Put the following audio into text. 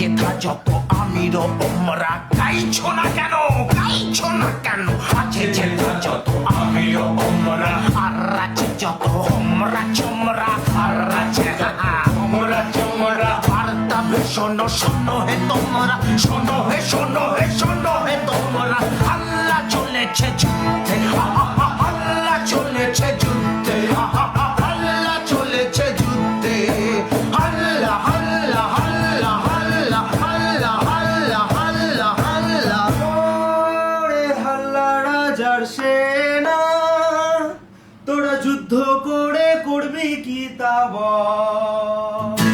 জেঠা যত আমিরও তোমরা গাইছো না কেন, গাইছো না কেন? আছে জেঠা যত আমিরও তোমরা, আর আছে যত হোমরা চোমরা, আর আছে হোমরা চোমরা। বার্তা শোনো শোনো হে তোমরা, শোনো হে শোনো হে শোনো হে তোমরা। আল্লাহ চলেছে যুদ্ধে, আল্লাহ চলেছে যুদ্ধে, আল্লাহ চলেছে যুদ্ধে। আল্লাহ আল্লাহ আল্লাহ আল্লাহ আল্লাহ আল্লাহ আল্লাহ আল্লাহ। ওরে হাল্লা রাজার সেনা, তোরা যুদ্ধ করে করবি কি তা বল।